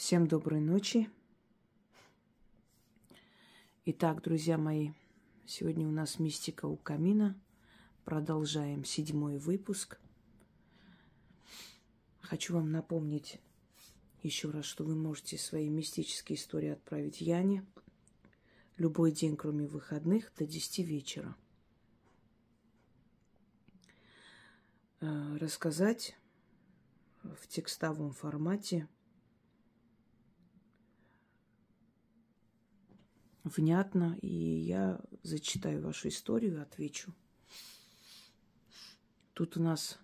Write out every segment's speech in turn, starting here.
Всем доброй ночи. Итак, друзья мои, сегодня у нас мистика у камина. Продолжаем 7-й выпуск. Хочу вам напомнить еще раз, что вы можете свои мистические истории отправить Яне любой день, кроме выходных, до 10 вечера. Рассказать в текстовом формате внятно, и я зачитаю вашу историю, отвечу. Тут у нас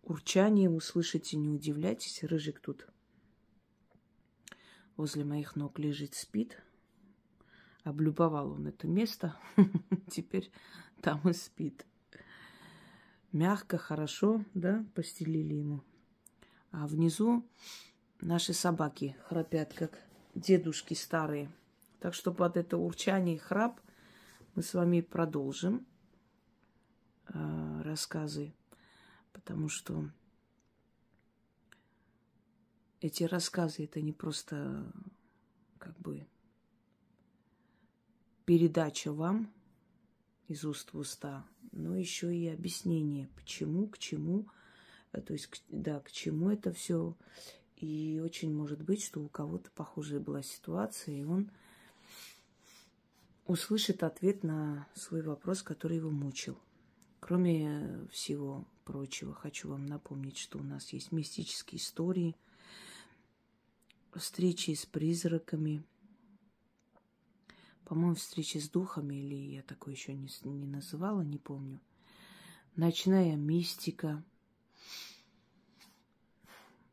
урчание, услышите, не удивляйтесь. Рыжик тут возле моих ног лежит, спит. Облюбовал он это место, теперь там и спит. Мягко, хорошо, да, постелили ему. А внизу наши собаки храпят, как дедушки старые. Так что под это урчание и храп мы с вами продолжим рассказы, потому что эти рассказы это не просто как бы передача вам из уст в уста, но еще и объяснение, почему, к чему, то есть, да, к чему это все. И очень может быть, что у кого-то похожая была ситуация, и он услышит ответ на свой вопрос, который его мучил. Кроме всего прочего, хочу вам напомнить, что у нас есть мистические истории, встречи с призраками, по-моему, встречи с духами, или я такое еще не называла, не помню. Ночная мистика,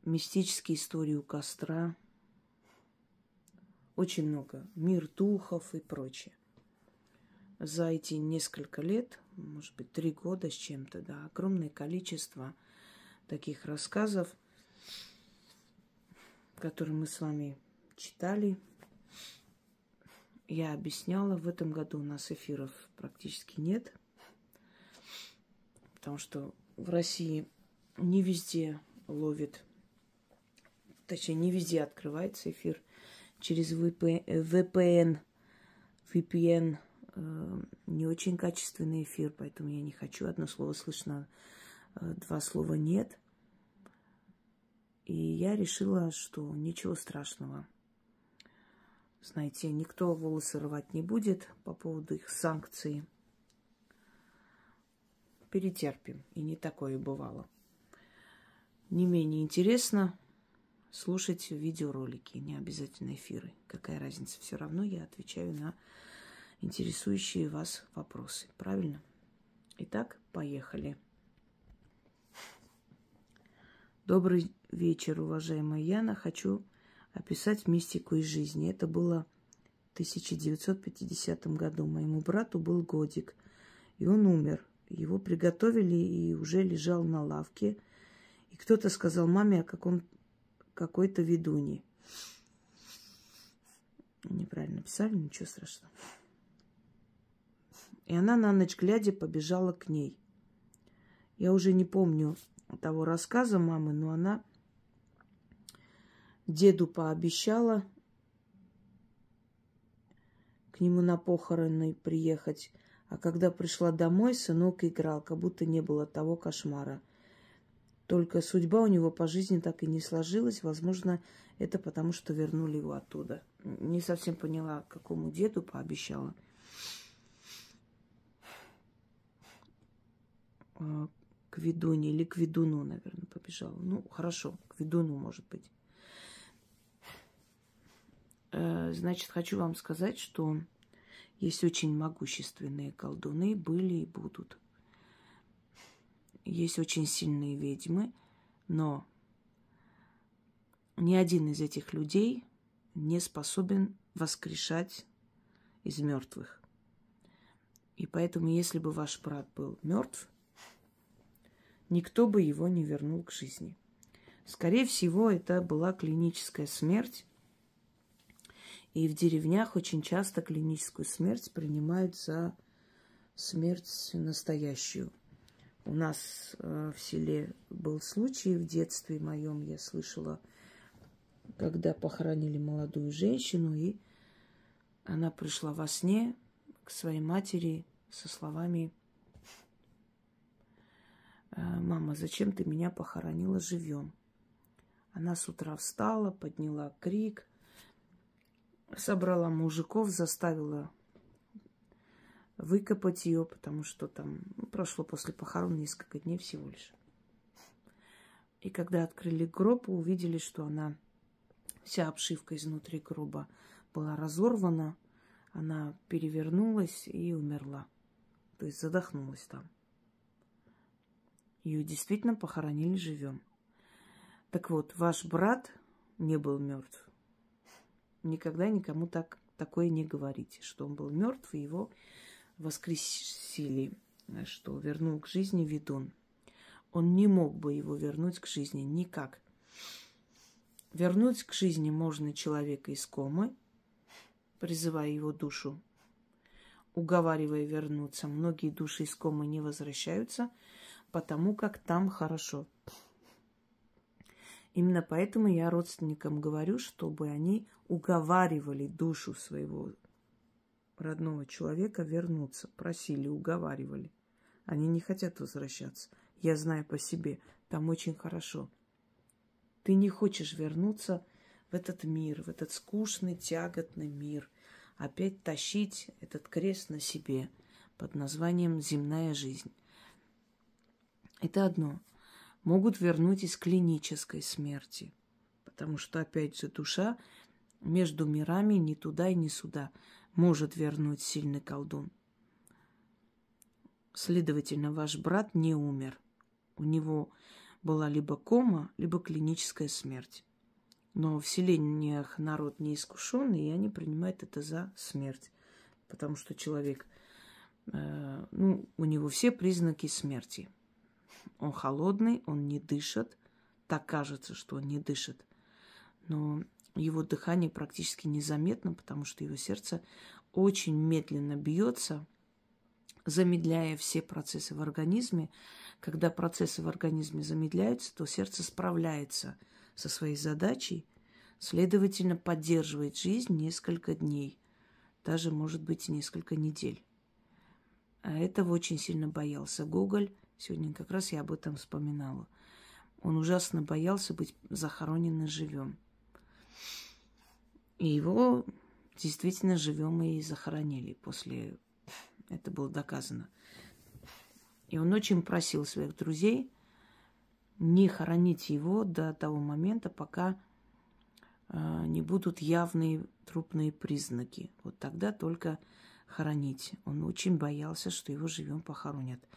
мистические истории у костра, очень много, мир духов и прочее. За эти несколько лет, может быть, 3 года с чем-то, да, огромное количество таких рассказов, которые мы с вами читали. Я объясняла, в этом году у нас эфиров практически нет, потому что в России не везде ловит, точнее, не везде открывается эфир через VPN, не очень качественный эфир, поэтому я не хочу. Одно слово слышно, 2 слова нет. И я решила, что ничего страшного. Знаете, никто волосы рвать не будет по поводу их санкций. Перетерпим. И не такое бывало. Не менее интересно слушать видеоролики, не обязательно эфиры. Какая разница? Все равно я отвечаю на интересующие вас вопросы. Правильно? Итак, поехали. Добрый вечер, уважаемая Яна. Хочу описать мистику из жизни. Это было в 1950 году. Моему брату был годик, и он умер. Его приготовили и уже лежал на лавке. И кто-то сказал маме о какой-то ведуне. Неправильно писали, ничего страшного. И она на ночь глядя побежала к ней. Я уже не помню того рассказа мамы, но она деду пообещала к нему на похороны приехать. А когда пришла домой, сынок играл, как будто не было того кошмара. Только судьба у него по жизни так и не сложилась. Возможно, это потому, что вернули его оттуда. Не совсем поняла, какому деду пообещала. К ведуне или к ведуну, наверное, побежала. Ну, хорошо, к ведуну, может быть. Значит, хочу вам сказать, что есть очень могущественные колдуны, были и будут. Есть очень сильные ведьмы, но ни один из этих людей не способен воскрешать из мертвых. И поэтому, если бы ваш брат был мертв, никто бы его не вернул к жизни. Скорее всего, это была клиническая смерть. И в деревнях очень часто клиническую смерть принимают за смерть настоящую. У нас в селе был случай в детстве моем, я слышала когда похоронили молодую женщину, и она пришла во сне к своей матери со словами: «Мама, зачем ты меня похоронила живьем?» Она с утра встала, подняла крик, собрала мужиков, заставила выкопать ее, потому что там прошло после похорон несколько дней всего лишь. И когда открыли гроб, увидели, что она, вся обшивка изнутри гроба была разорвана, она перевернулась и умерла. То есть задохнулась там. Ее действительно похоронили живем. Так вот, ваш брат не был мертв. Никогда никому такое не говорите, что он был мертв, и его воскресили, что вернул к жизни ведун. Он не мог бы его вернуть к жизни никак. Вернуть к жизни можно человека из комы, призывая его душу, уговаривая вернуться. Многие души из комы не возвращаются, потому как там хорошо. Именно поэтому я родственникам говорю, чтобы они уговаривали душу своего родного человека вернуться. Просили, уговаривали. Они не хотят возвращаться. Я знаю по себе, там очень хорошо. Ты не хочешь вернуться в этот мир, в этот скучный, тяготный мир. Опять тащить этот крест на себе под названием «земная жизнь». Это одно. Могут вернуть из клинической смерти. Потому что, опять же, душа между мирами ни туда и ни сюда может вернуть сильный колдун. Следовательно, ваш брат не умер. У него была либо кома, либо клиническая смерть. Но в селениях народ неискушенный, и они принимают это за смерть. Потому что человек, у него все признаки смерти. Он холодный, он не дышит. Так кажется, что он не дышит. Но его дыхание практически незаметно, потому что его сердце очень медленно бьется, замедляя все процессы в организме. Когда процессы в организме замедляются, то сердце справляется со своей задачей, следовательно, поддерживает жизнь несколько дней, даже, может быть, несколько недель. А этого очень сильно боялся Гоголь. Сегодня как раз я об этом вспоминала. Он ужасно боялся быть захороненным живем. И его действительно живем и захоронили. После это было доказано. И он очень просил своих друзей не хоронить его до того момента, пока не будут явные трупные признаки. Вот тогда только хоронить. Он очень боялся, что его живем похоронят.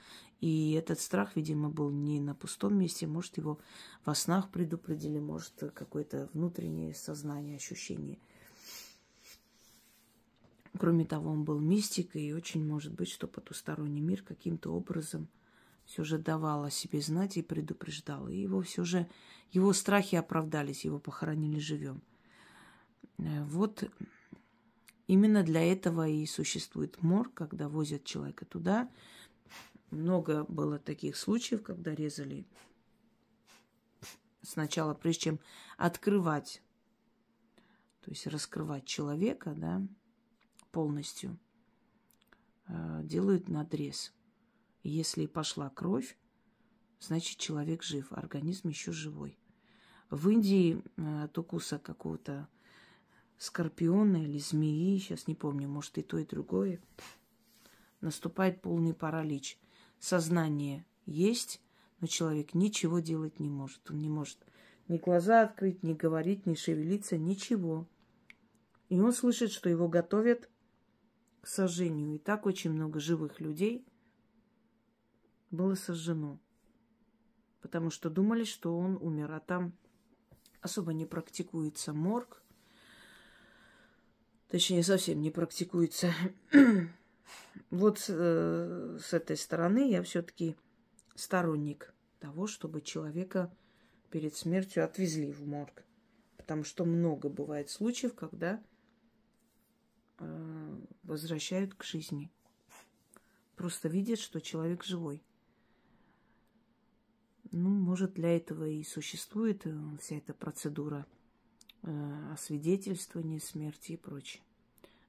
И этот страх, видимо, был не на пустом месте. Может, его во снах предупредили, может, какое-то внутреннее сознание, ощущение. Кроме того, он был мистик, и очень может быть, что потусторонний мир каким-то образом все же давал о себе знать и предупреждал. И его все же, его страхи оправдались, его похоронили живем. Вот именно для этого и существует морг, когда возят человека туда. Много было таких случаев, когда резали сначала, прежде чем открывать, то есть раскрывать человека, да, полностью, делают надрез. И если пошла кровь, значит, человек жив, организм еще живой. В Индии от укуса какого-то скорпиона или змеи, сейчас не помню, может, и то, и другое, наступает полный паралич. Сознание есть, но человек ничего делать не может. Он не может ни глаза открыть, ни говорить, ни шевелиться, ничего. И он слышит, что его готовят к сожжению. И так очень много живых людей было сожжено. Потому что думали, что он умер. А там особо не практикуется морг. Точнее, совсем не практикуется. Вот с этой стороны я все-таки сторонник того, чтобы человека перед смертью отвезли в морг. Потому что много бывает случаев, когда возвращают к жизни. Просто видят, что человек живой. Ну, может, для этого и существует вся эта процедура освидетельствование смерти и прочее.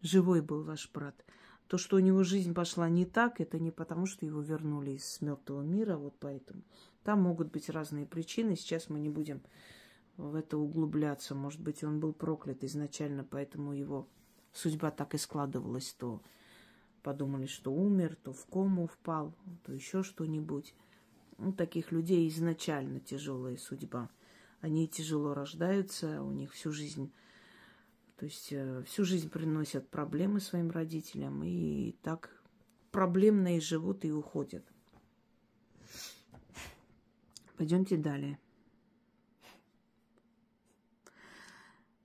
Живой был ваш брат. То, что у него жизнь пошла не так, это не потому, что его вернули из мертвого мира, вот поэтому. Там могут быть разные причины. Сейчас мы не будем в это углубляться. Может быть, он был проклят изначально, поэтому его судьба так и складывалась. То подумали, что умер, то в кому впал, то еще что-нибудь. У таких людей изначально тяжелая судьба. Они тяжело рождаются, у них всю жизнь, то есть всю жизнь приносят проблемы своим родителям, и так проблемно и живут, и уходят. Пойдемте далее.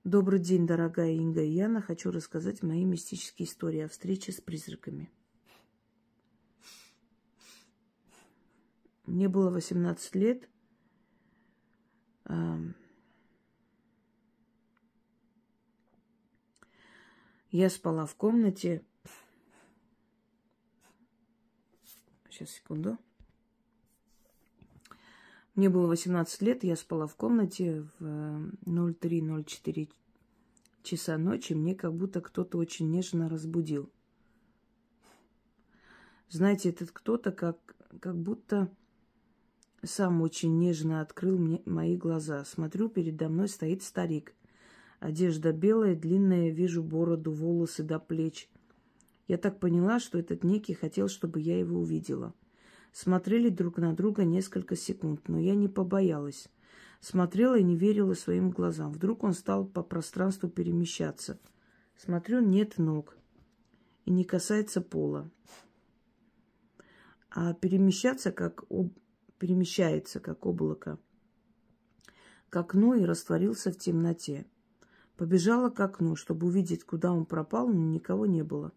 Добрый день, дорогая Инга и Яна. Хочу рассказать мои мистические истории о встрече с призраками. Мне было 18 лет. Я спала в комнате. Сейчас, секунду. Мне было 18 лет, я спала в комнате в 03:04 часа ночи. Мне как будто кто-то очень нежно разбудил. Знаете, этот кто-то как будто сам очень нежно открыл мне мои глаза. Смотрю, передо мной стоит старик. Одежда белая, длинная, вижу бороду, волосы до плеч. Я так поняла, что этот некий хотел, чтобы я его увидела. Смотрели друг на друга несколько секунд, но я не побоялась. Смотрела и не верила своим глазам. Вдруг он стал по пространству перемещаться. Смотрю, нет ног и не касается пола. А перемещается, перемещается, как облако, к окну и растворился в темноте. Побежала к окну, чтобы увидеть, куда он пропал, но никого не было.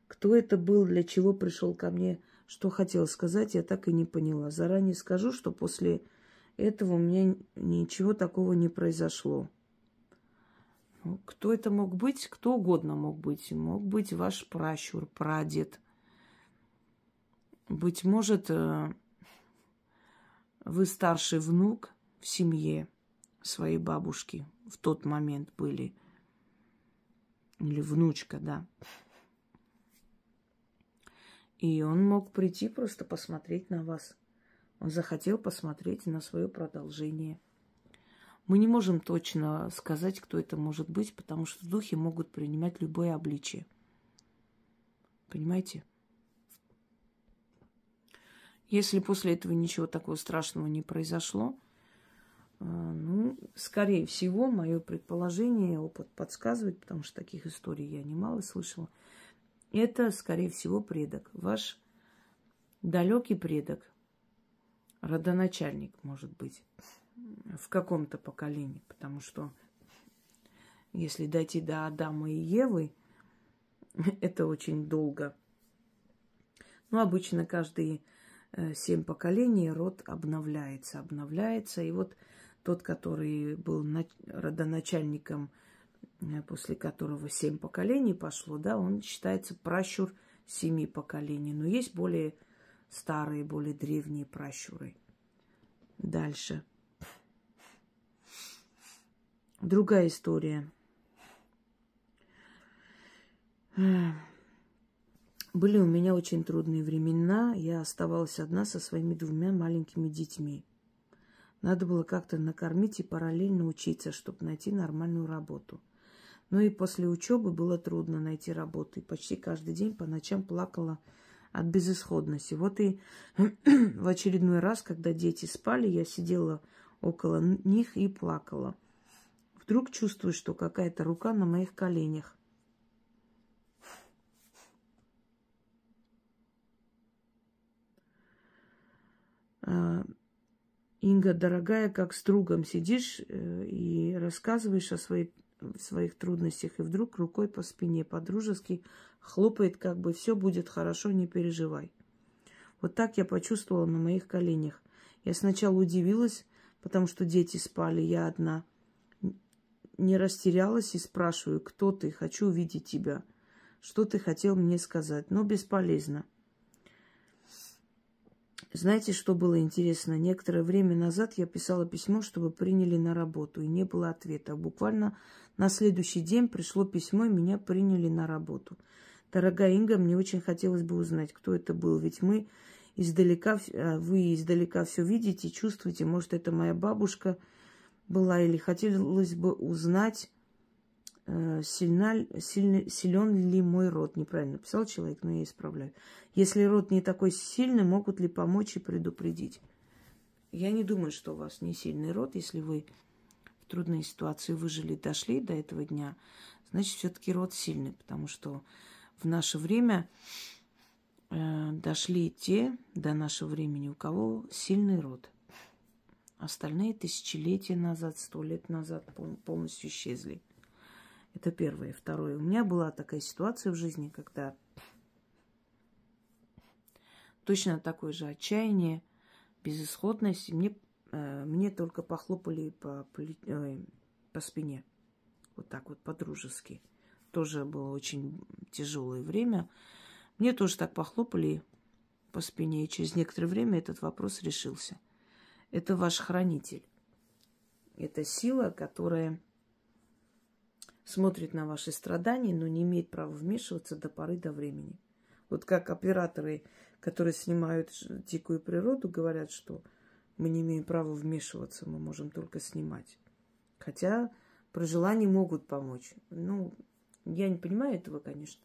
Кто это был, для чего пришел ко мне, что хотел сказать, я так и не поняла. Заранее скажу, что после этого у меня ничего такого не произошло. Кто это мог быть? Кто угодно мог быть. Мог быть ваш пращур, прадед. Быть может, вы старший внук в семье своей бабушки в тот момент были. Или внучка, да. И он мог прийти просто посмотреть на вас. Он захотел посмотреть на свое продолжение. Мы не можем точно сказать, кто это может быть, потому что духи могут принимать любое обличие. Понимаете? Если после этого ничего такого страшного не произошло, скорее всего, мое предположение, опыт подсказывает, потому что таких историй я немало слышала, это, скорее всего, предок. Ваш далекий предок, родоначальник, может быть, в каком-то поколении. Потому что если дойти до Адама и Евы, это очень долго. Но обычно каждые 7 поколений род обновляется. И вот тот, который был родоначальником, после которого 7 поколений пошло, да, он считается пращур 7 поколений. Но есть более старые, более древние пращуры. Дальше. Другая история. Были у меня очень трудные времена. Я оставалась одна со своими 2 маленькими детьми. Надо было как-то накормить и параллельно учиться, чтобы найти нормальную работу. Ну и после учебы было трудно найти работу. И почти каждый день по ночам плакала от безысходности. Вот и в очередной раз, когда дети спали, я сидела около них и плакала. Вдруг чувствую, что какая-то рука на моих коленях. Инга, дорогая, как с другом сидишь и рассказываешь о своих трудностях, и вдруг рукой по спине по-дружески хлопает, как бы все будет хорошо, не переживай. Вот так я почувствовала на моих коленях. Я сначала удивилась, потому что дети спали, я одна. Не растерялась и спрашиваю, кто ты, хочу увидеть тебя. Что ты хотел мне сказать? Но бесполезно. Знаете, что было интересно? Некоторое время назад я писала письмо, чтобы приняли на работу, и не было ответа. Буквально на следующий день пришло письмо, и меня приняли на работу. Дорогая Инга, мне очень хотелось бы узнать, кто это был. Ведь мы издалека, вы издалека все видите, чувствуете. Может, это моя бабушка была, или хотелось бы узнать, силен ли мой род. Неправильно писал человек, но я исправляю. Если род не такой сильный, могут ли помочь и предупредить? Я не думаю, что у вас не сильный род. Если вы в трудной ситуации выжили, дошли до этого дня, значит, все-таки род сильный, потому что в наше время дошли те до нашего времени, у кого сильный род. Остальные тысячелетия назад, 100 лет назад полностью исчезли. Это первое. Второе. У меня была такая ситуация в жизни, когда точно такое же отчаяние, безысходность. Мне только похлопали по спине. Вот так вот, по-дружески. Тоже было очень тяжелое время. Мне тоже так похлопали по спине, и через некоторое время этот вопрос решился. Это ваш хранитель. Это сила, которая смотрит на ваши страдания, но не имеет права вмешиваться до поры до времени. Вот как операторы, которые снимают дикую природу, говорят, что мы не имеем права вмешиваться, мы можем только снимать. Хотя при желании могут помочь. Ну, я не понимаю этого, конечно.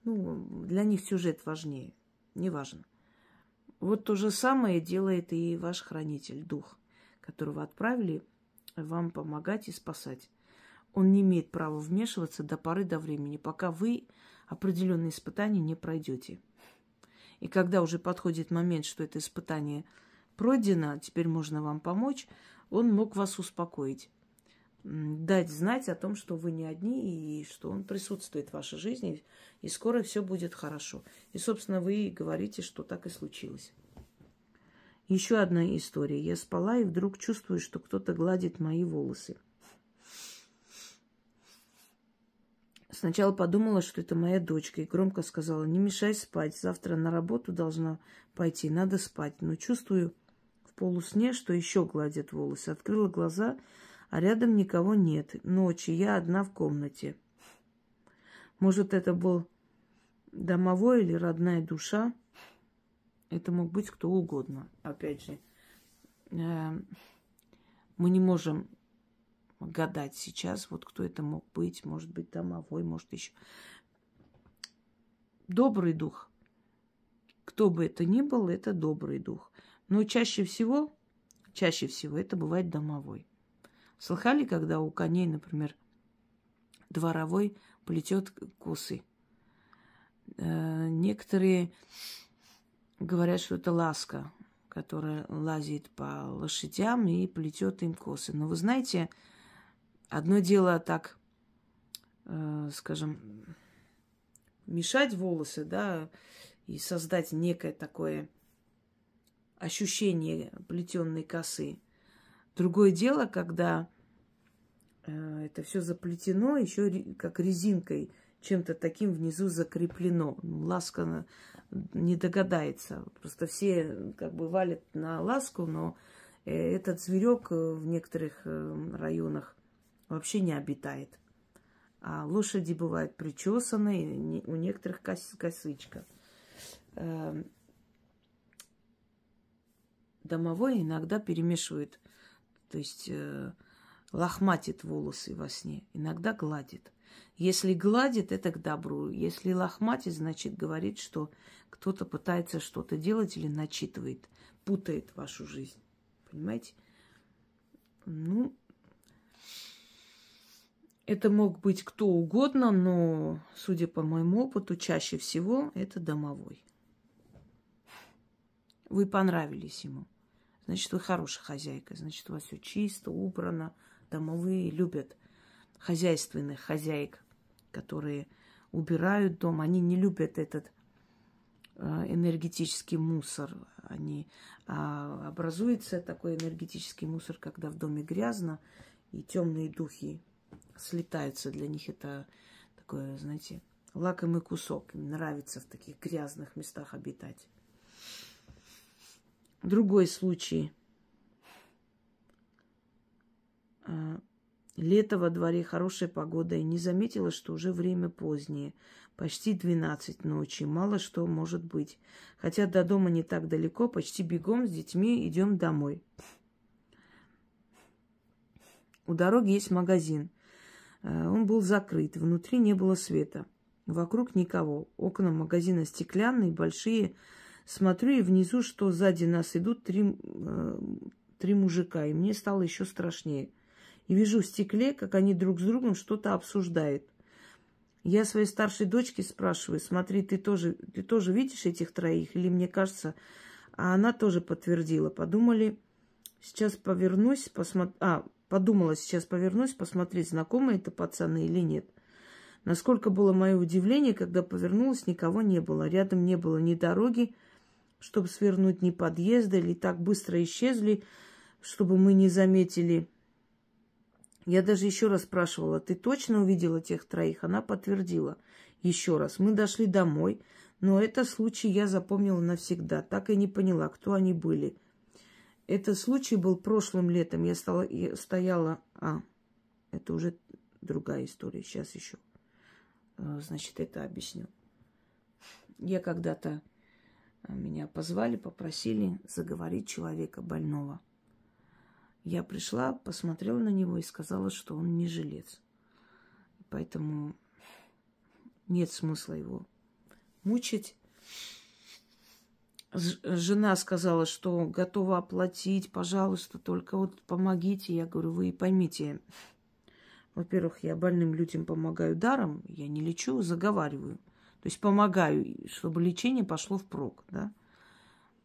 Ну, для них сюжет важнее. Неважно. Вот то же самое делает и ваш хранитель, дух, которого отправили вам помогать и спасать. Он не имеет права вмешиваться до поры до времени, пока вы определенные испытания не пройдете. И когда уже подходит момент, что это испытание пройдено, теперь можно вам помочь, он мог вас успокоить, дать знать о том, что вы не одни, и что он присутствует в вашей жизни, и скоро все будет хорошо. И, собственно, вы говорите, что так и случилось. Еще одна история. Я спала и вдруг чувствую, что кто-то гладит мои волосы. Сначала подумала, что это моя дочка, и громко сказала: не мешай спать, завтра на работу должна пойти, надо спать. Но чувствую в полусне, что еще гладят волосы. Открыла глаза, а рядом никого нет. Ночь, и я одна в комнате. Может, это был домовой или родная душа? Это мог быть кто угодно. Опять же, мы не можем гадать сейчас, вот кто это мог быть. Может быть, домовой, может еще. Добрый дух. Кто бы это ни был, это добрый дух. Но чаще всего это бывает домовой. Слыхали, когда у коней, например, дворовой плетет косы? Некоторые говорят, что это ласка, которая лазит по лошадям и плетет им косы. Но вы знаете, одно дело так, скажем, мешать волосы, да, и создать некое такое ощущение плетенной косы. Другое дело, когда это все заплетено, еще как резинкой, чем-то таким внизу закреплено. Ласка не догадается. Просто все как бы валят на ласку, но этот зверек в некоторых районах вообще не обитает. А лошади бывают причесанные, у некоторых косичка. Домовой иногда перемешивает, то есть лохматит волосы во сне, иногда гладит. Если гладит, это к добру. Если лохматит, значит, говорит, что кто-то пытается что-то делать или начитывает, путает вашу жизнь. Понимаете? Ну, это мог быть кто угодно, но, судя по моему опыту, чаще всего это домовой. Вы понравились ему. Значит, вы хорошая хозяйка. Значит, у вас все чисто, убрано. Домовые любят хозяйственных хозяек, которые убирают дом. Они не любят этот энергетический мусор. Образуется такой энергетический мусор, когда в доме грязно, и темные духи слетаются. Для них это такое, знаете, лакомый кусок. Им нравится в таких грязных местах обитать. Другой случай. Лето во дворе, хорошая погода, и не заметила, что уже время позднее. Почти 12 ночи, мало что может быть. Хотя до дома не так далеко, почти бегом с детьми идем домой. У дороги есть магазин. Он был закрыт, внутри не было света. Вокруг никого. Окна магазина стеклянные, большие. Смотрю, и внизу, что сзади нас идут три мужика. И мне стало еще страшнее. И вижу в стекле, как они друг с другом что-то обсуждают. Я своей старшей дочке спрашиваю: смотри, ты тоже видишь этих троих? Или мне кажется? А она тоже подтвердила. Подумала, сейчас повернусь, посмотреть, знакомые это пацаны или нет. Насколько было мое удивление, когда повернулась, никого не было. Рядом не было ни дороги, чтобы свернуть, ни подъезда, или так быстро исчезли, чтобы мы не заметили. Я даже еще раз спрашивала: ты точно увидела тех троих? Она подтвердила. Еще раз. Мы дошли домой, но этот случай я запомнила навсегда. Так и не поняла, кто они были. Этот случай был прошлым летом. Я стояла... это уже другая история. Сейчас еще. Значит, это объясню. Я когда-то... Меня позвали, попросили заговорить человека больного. Я пришла, посмотрела на него и сказала, что он не жилец. Поэтому нет смысла его мучить. Жена сказала, что готова оплатить, пожалуйста, только вот помогите. Я говорю: вы поймите, во-первых, я больным людям помогаю даром, я не лечу, заговариваю. То есть помогаю, чтобы лечение пошло впрок, да.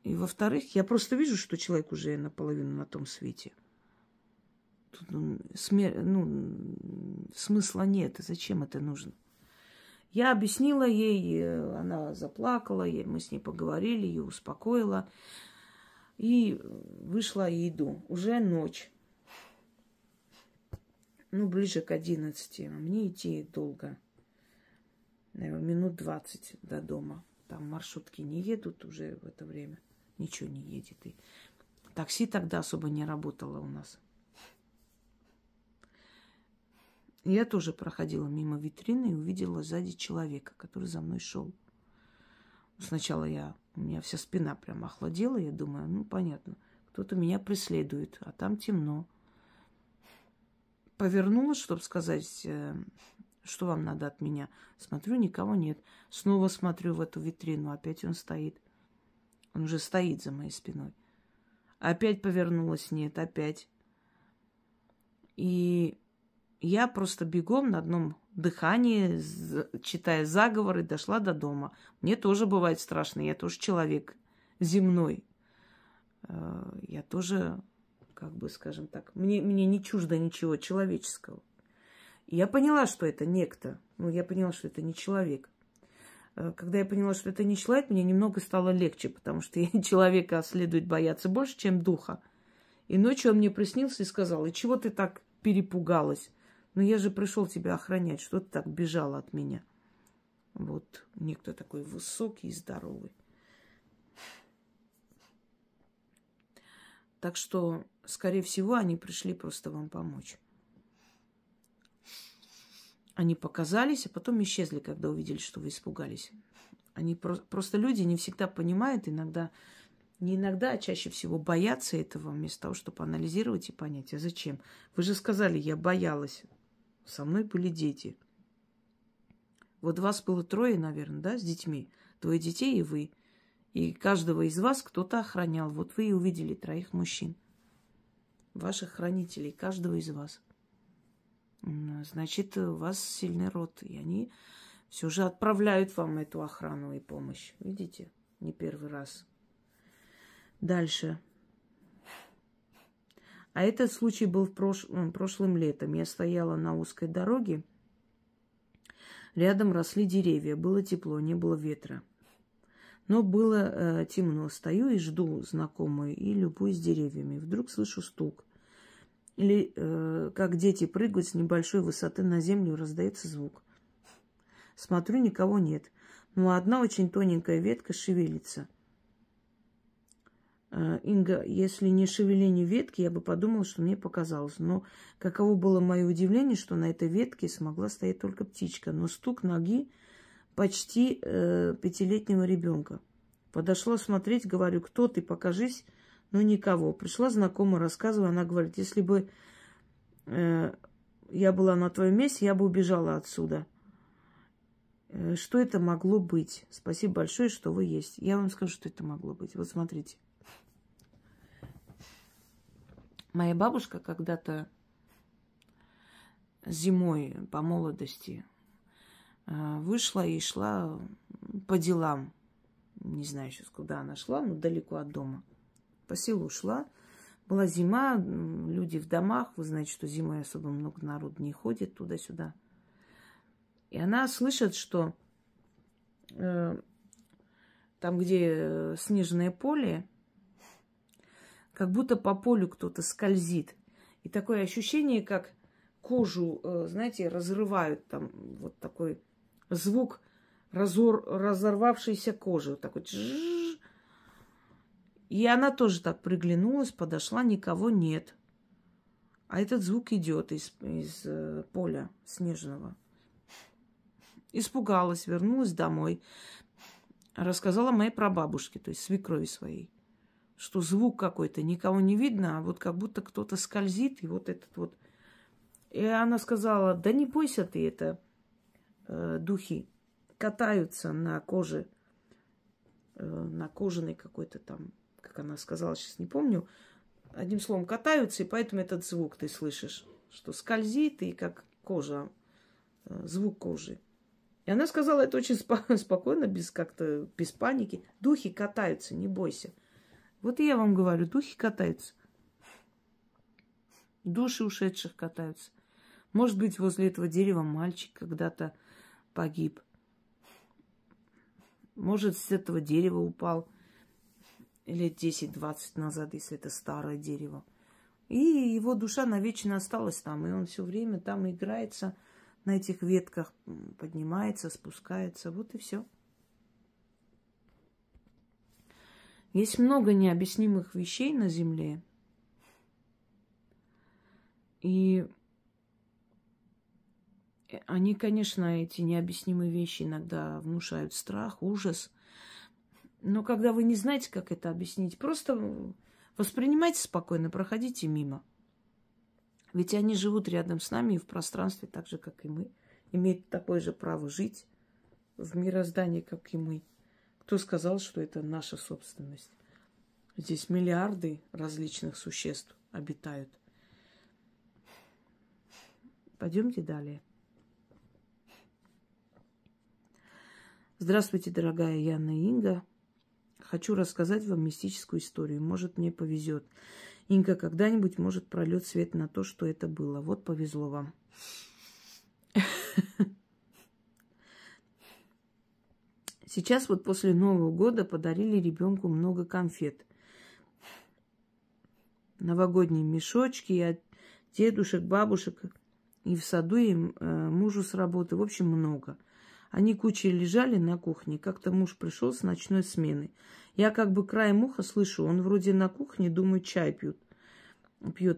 И во-вторых, я просто вижу, что человек уже наполовину на том свете. Тут, смысла нет. Зачем это нужно? Я объяснила ей, она заплакала, мы с ней поговорили, ее успокоила. И вышла и иду. Уже ночь. Ближе к 11. А мне идти долго. Наверное, минут 20 до дома. Там маршрутки не едут уже в это время. Ничего не едет. И такси тогда особо не работало у нас. Я тоже проходила мимо витрины и увидела сзади человека, который за мной шел. Сначала у меня вся спина прям охладела. Я думаю, понятно, кто-то меня преследует, а там темно. Повернулась, чтобы сказать, что вам надо от меня. Смотрю, никого нет. Снова смотрю в эту витрину, опять он стоит. Он уже стоит за моей спиной. Опять повернулась, нет, опять. И я просто бегом на одном дыхании, читая заговоры, дошла до дома. Мне тоже бывает страшно, я тоже человек земной. Я тоже, скажем так, мне не чуждо ничего человеческого. И я поняла, что это некто. Я поняла, что это не человек. Когда я поняла, что это не человек, мне немного стало легче, потому что человека следует бояться больше, чем духа. И ночью он мне приснился и сказал: и чего ты так перепугалась? Я же пришел тебя охранять, что ты так бежала от меня? Вот некто такой высокий и здоровый. Так что, скорее всего, они пришли просто вам помочь. Они показались, а потом исчезли, когда увидели, что вы испугались. Они просто люди не всегда понимают, не иногда, а чаще всего боятся этого, вместо того, чтобы анализировать и понять, а зачем? Вы же сказали, я боялась. Со мной были дети. Вот вас было 3, наверное, да, с детьми? 2 детей и вы. И каждого из вас кто-то охранял. Вот вы и увидели 3 мужчин. Ваших хранителей, каждого из вас. Значит, у вас сильный род. И они все же отправляют вам эту охрану и помощь. Видите? Не первый раз. Дальше. А этот случай был прошлым летом. Я стояла на узкой дороге. Рядом росли деревья. Было тепло, не было ветра. Но было темно. Стою и жду знакомую и любуюсь деревьями. Вдруг слышу стук. Или как дети прыгают с небольшой высоты на землю, раздается звук. Смотрю, никого нет. Но одна очень тоненькая ветка шевелится. Инга, если не шевеление ветки, я бы подумала, что мне показалось. Но каково было мое удивление, что на этой ветке смогла стоять только птичка. Но стук ноги почти 5-летнего ребенка. Подошла смотреть, говорю, кто ты, покажись. Но никого. Пришла знакомая, рассказывая, она говорит, если бы я была на твоем месте, я бы убежала отсюда. Что это могло быть? Спасибо большое, что вы есть. Я вам скажу, что это могло быть. Вот смотрите. Моя бабушка когда-то зимой по молодости вышла и шла по делам. Не знаю сейчас, куда она шла, но далеко от дома. По селу шла. Была зима, люди в домах. Вы знаете, что зимой особо много народу не ходит туда-сюда. И она слышит, что там, где снежное поле, как будто по полю кто-то скользит. И такое ощущение, как кожу, знаете, разрывают. Там вот такой звук разорвавшейся кожи. Вот такой. И она тоже так приглянулась, подошла, никого нет. А этот звук идет из поля снежного. Испугалась, вернулась домой. Рассказала моей прабабушке, то есть свекрови своей, что звук какой-то, никого не видно, а вот как будто кто-то скользит, и вот этот вот. И она сказала, да не бойся ты, это духи катаются на коже, на кожаной какой-то там, как она сказала, сейчас не помню. Одним словом, катаются, и поэтому этот звук ты слышишь, что скользит, и как кожа, звук кожи. И она сказала это очень спокойно, без паники. Духи катаются, не бойся. Вот и я вам говорю, духи катаются. Души ушедших катаются. Может быть, возле этого дерева мальчик когда-то погиб. Может, с этого дерева упал лет 10-20 назад, если это старое дерево. И его душа навечно осталась там. И он все время там играется, на этих ветках поднимается, спускается. Вот и все. Есть много необъяснимых вещей на Земле. И они, конечно, эти необъяснимые вещи иногда внушают страх, ужас. Но когда вы не знаете, как это объяснить, просто воспринимайте спокойно, проходите мимо. Ведь они живут рядом с нами и в пространстве, так же, как и мы. Имеют такое же право жить в мироздании, как и мы. Кто сказал, что это наша собственность? Здесь миллиарды различных существ обитают. Пойдемте далее. Здравствуйте, дорогая Яна и Инга. Хочу рассказать вам мистическую историю. Может, мне повезет. Инга, когда-нибудь, может, прольет свет на то, что это было. Вот повезло вам. Сейчас вот после Нового года подарили ребенку много конфет. Новогодние мешочки от дедушек, бабушек. И в саду, и мужу с работы. В общем, много. Они кучей лежали на кухне. Как-то муж пришел с ночной смены. Я как бы краем уха слышу. Он вроде на кухне, думаю, чай пьет.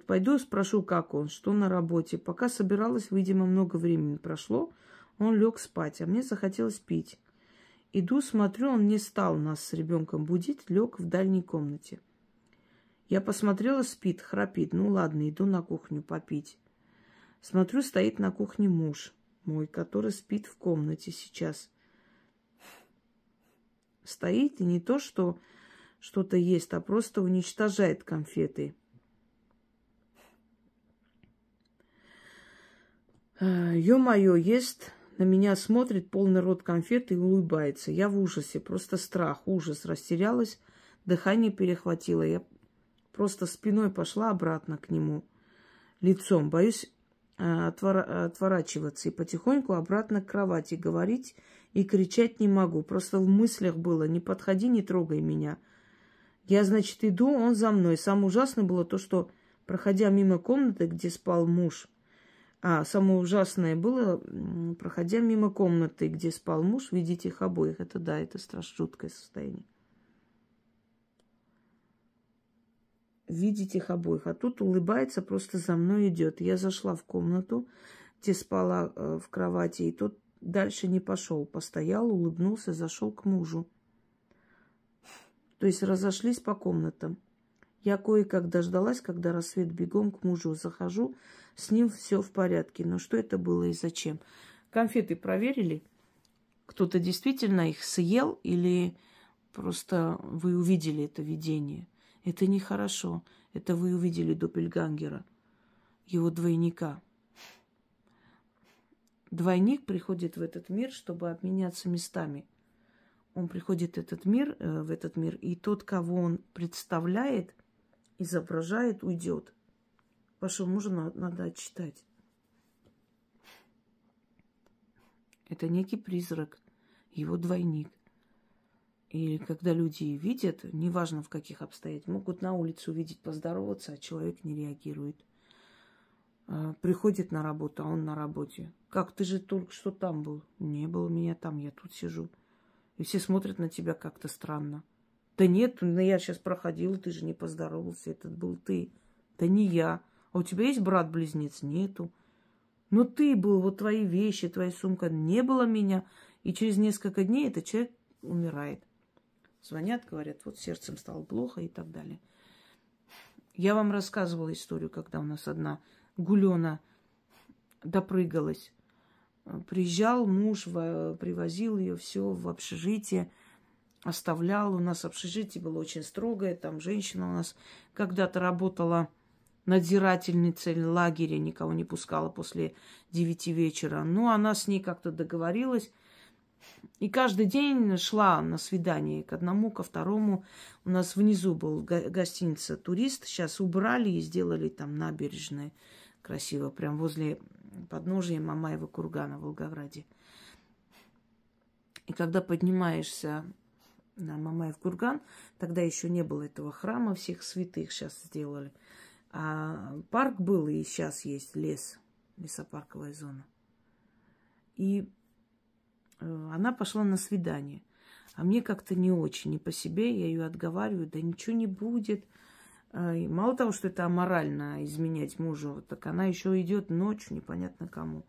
Пойду спрошу, как он, что на работе. Пока собиралась, видимо, много времени прошло. Он лег спать, а мне захотелось пить. Иду, смотрю, он не стал нас с ребенком будить, лег в дальней комнате. Я посмотрела, спит, храпит. Ну ладно, иду на кухню попить. Смотрю, стоит на кухне муж мой, который спит в комнате сейчас. Стоит и не то, что что-то ест, а просто уничтожает конфеты. Ё-моё, ест, на меня смотрит, полный рот конфет и улыбается. Я в ужасе, просто страх, ужас. Растерялась, дыхание перехватило. Я просто спиной пошла обратно к нему, лицом. Боюсь отворачиваться и потихоньку обратно к кровати. Говорить и кричать не могу. Просто в мыслях было: не подходи, не трогай меня. Я, значит, иду, он за мной. Самое ужасное было то, что, проходя мимо комнаты, где спал муж, самое ужасное было, проходя мимо комнаты, где спал муж, видеть их обоих. Это да, это страшно жуткое состояние. видеть их обоих. А тут улыбается, просто за мной идет. Я зашла в комнату, где спала в кровати, и тот дальше не пошел. Постоял, улыбнулся, зашел к мужу. То есть разошлись по комнатам. Я кое-как дождалась, когда рассвет, бегом к мужу захожу. С ним все в порядке. Но что это было и зачем? Конфеты проверили? Кто-то действительно их съел или просто вы увидели это видение? Это нехорошо. Это вы увидели доппельгангера, его двойника. Двойник приходит в этот мир, чтобы обменяться местами. Он приходит в этот мир, и тот, кого он представляет, изображает, уйдет. Вашего мужа надо отчитать. Это некий призрак, его двойник. И когда люди видят, неважно в каких обстоятельствах, могут на улице увидеть, поздороваться, а человек не реагирует. Приходит на работу, а он на работе. Как, ты же только что там был? Не было меня там, я тут сижу. И все смотрят на тебя как-то странно. Да нет, я сейчас проходила, ты же не поздоровался, этот был ты. Да не я. А у тебя есть брат-близнец? Нету. Но ты был, вот твои вещи, твоя сумка. Не было меня. И через несколько дней этот человек умирает. Звонят, говорят, вот сердцем стало плохо и так далее. Я вам рассказывала историю, когда у нас одна гулёна допрыгалась. Приезжал муж, привозил ее все в общежитие, оставлял. У нас общежитие было очень строгое. Там женщина у нас когда-то работала надзирательницей лагеря, никого не пускала после 9 вечера. Ну, она с ней как-то договорилась. И каждый день шла на свидание к одному, ко второму. У нас внизу был гостиница «Турист». Сейчас убрали и сделали там набережные красиво, прям возле подножия Мамаева кургана в Волгограде. И когда поднимаешься на Мамаев курган, тогда еще не было этого храма всех святых, сейчас сделали. А парк был, и сейчас есть лес, лесопарковая зона. И она пошла на свидание. А мне как-то не очень, не по себе. Я ее отговариваю, да ничего не будет. И мало того, что это аморально изменять мужу, так она еще идет ночью, непонятно кому.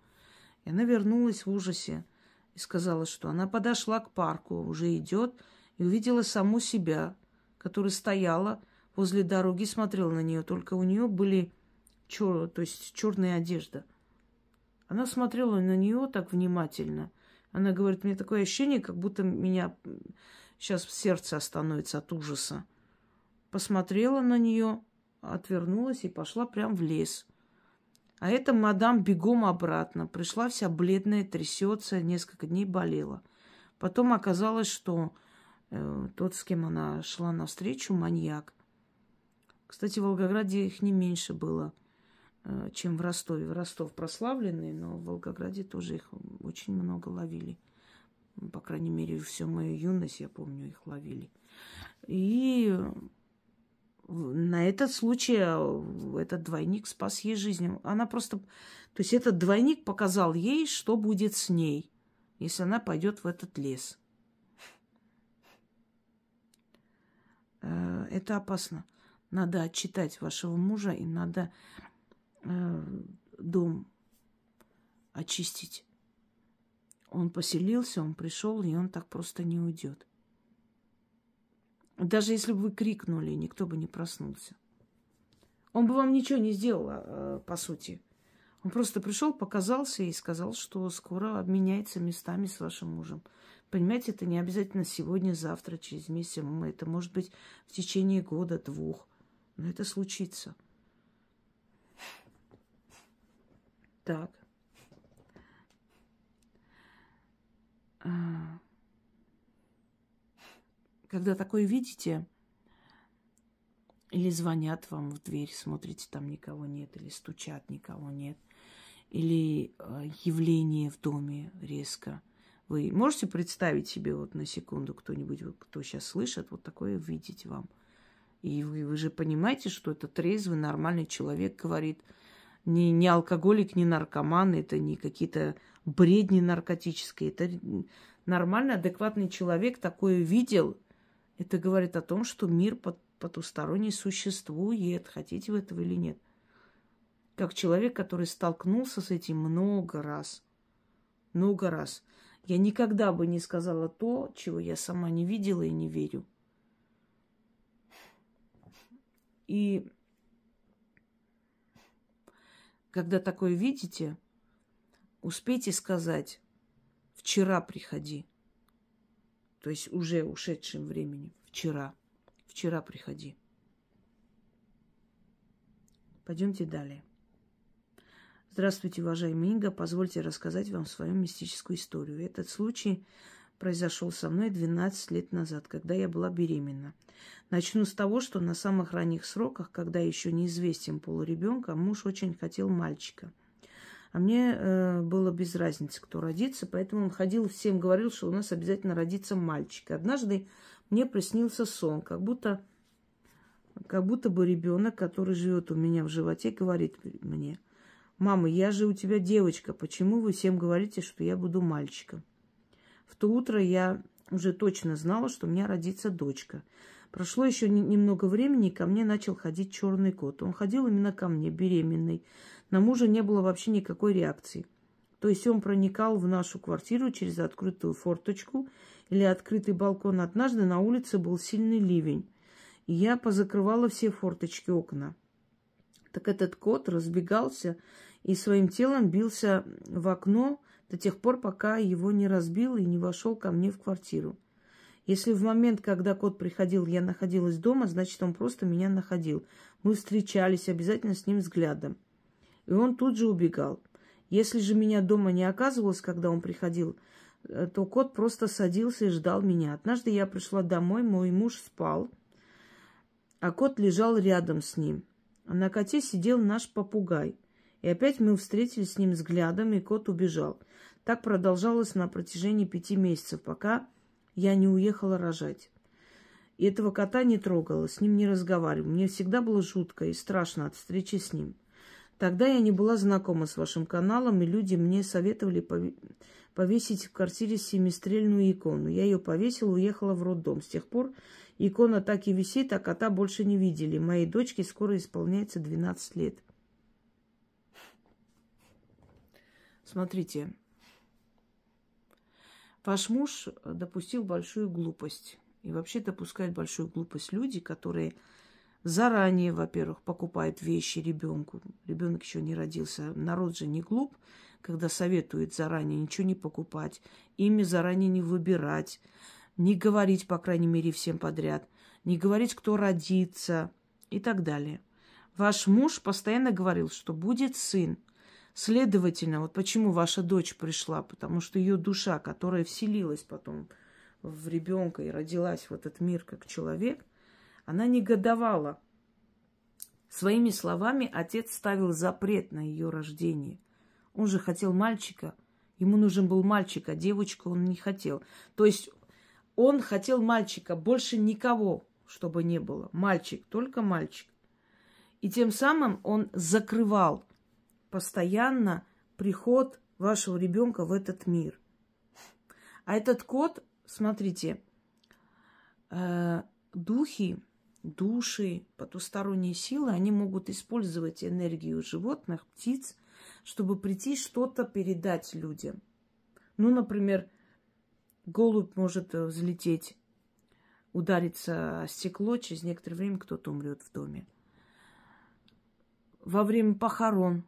И она вернулась в ужасе и сказала, что она подошла к парку, уже идет, и увидела саму себя, которая стояла возле дороги, смотрела на нее. Только у нее были черная одежда. Она смотрела на нее так внимательно. Она говорит, мне такое ощущение, как будто меня сейчас сердце остановится от ужаса. Посмотрела на нее, отвернулась и пошла прямо в лес. А эта мадам бегом обратно. Пришла вся бледная, трясется, несколько дней болела. Потом оказалось, что тот, с кем она шла навстречу, маньяк. Кстати, в Волгограде их не меньше было, чем в Ростове. Ростов прославленный, но в Волгограде тоже их очень много ловили. По крайней мере, всю мою юность, я помню, их ловили. И на этот случай этот двойник спас ей жизнь. Она просто... То есть этот двойник показал ей, что будет с ней, если она пойдет в этот лес. Это опасно. Надо отчитать вашего мужа, и надо дом очистить. Он поселился, он пришел, и он так просто не уйдет. Даже если бы вы крикнули, никто бы не проснулся. Он бы вам ничего не сделал, по сути. Он просто пришел, показался и сказал, что скоро обменяется местами с вашим мужем. Понимаете, это не обязательно сегодня, завтра, через месяц. Это может быть в течение года, 2. Но это случится. Так. Когда такое видите, или звонят вам в дверь, смотрите, там никого нет, или стучат, никого нет, или явление в доме резко. Вы можете представить себе вот на секунду кто-нибудь, кто сейчас слышит, вот такое видеть вам? И вы же понимаете, что это трезвый, нормальный человек говорит, не алкоголик, не наркоман, это не какие-то бредни наркотические, это нормальный, адекватный человек такое видел. Это говорит о том, что мир потусторонний существует, хотите вы этого или нет. Как человек, который столкнулся с этим много раз. Много раз. Я никогда бы не сказала то, чего я сама не видела и не верю. И когда такое видите, успейте сказать: вчера приходи. То есть уже ушедшим временем. Вчера. Вчера приходи. Пойдемте далее. Здравствуйте, уважаемый Инга. Позвольте рассказать вам свою мистическую историю. Этот случай произошел со мной 12 лет назад, когда я была беременна. Начну с того, что на самых ранних сроках, когда еще неизвестен пол ребенка, муж очень хотел мальчика. А мне было без разницы, кто родится, поэтому он ходил, всем говорил, что у нас обязательно родится мальчик. Однажды мне приснился сон, как будто бы ребенок, который живет у меня в животе, говорит мне: «Мама, я же у тебя девочка, почему вы всем говорите, что я буду мальчиком?» В то утро я уже точно знала, что у меня родится дочка. Прошло еще немного времени, и ко мне начал ходить черный кот. Он ходил именно ко мне, беременной. На мужа не было вообще никакой реакции. То есть он проникал в нашу квартиру через открытую форточку или открытый балкон. Однажды на улице был сильный ливень, и я позакрывала все форточки, окна. Так этот кот разбегался и своим телом бился в окно до тех пор, пока его не разбил и не вошел ко мне в квартиру. Если в момент, когда кот приходил, я находилась дома, значит, он просто меня находил. Мы встречались обязательно с ним взглядом. И он тут же убегал. Если же меня дома не оказывалось, когда он приходил, то кот просто садился и ждал меня. Однажды я пришла домой, мой муж спал, а кот лежал рядом с ним. А на коте сидел наш попугай. И опять мы встретились с ним взглядом, и кот убежал. Так продолжалось на протяжении 5 месяцев, пока я не уехала рожать. И этого кота не трогала, с ним не разговаривала. Мне всегда было жутко и страшно от встречи с ним. Тогда я не была знакома с вашим каналом, и люди мне советовали повесить в квартире семистрельную икону. Я ее повесила, уехала в роддом. С тех пор икона так и висит, а кота больше не видели. Моей дочке скоро исполняется 12 лет. Смотрите, ваш муж допустил большую глупость. И вообще допускают большую глупость люди, которые заранее, во-первых, покупают вещи ребенку. Ребенок еще не родился. Народ же не глуп, когда советует заранее ничего не покупать, имя заранее не выбирать, не говорить, по крайней мере, всем подряд, не говорить, кто родится и так далее. Ваш муж постоянно говорил, что будет сын. Следовательно, вот почему ваша дочь пришла, потому что ее душа, которая вселилась потом в ребенка и родилась в этот мир как человек, она негодовала. Своими словами отец ставил запрет на ее рождение. Он же хотел мальчика, ему нужен был мальчик, а девочку он не хотел. То есть он хотел мальчика, больше никого, чтобы не было. Мальчик, только мальчик. И тем самым он закрывал постоянно приход вашего ребенка в этот мир. А этот кот, смотрите, души, потусторонние силы, они могут использовать энергию животных, птиц, чтобы прийти что-то передать людям. Ну, например, голубь может взлететь, удариться о стекло, через некоторое время кто-то умрет в доме. Во время похорон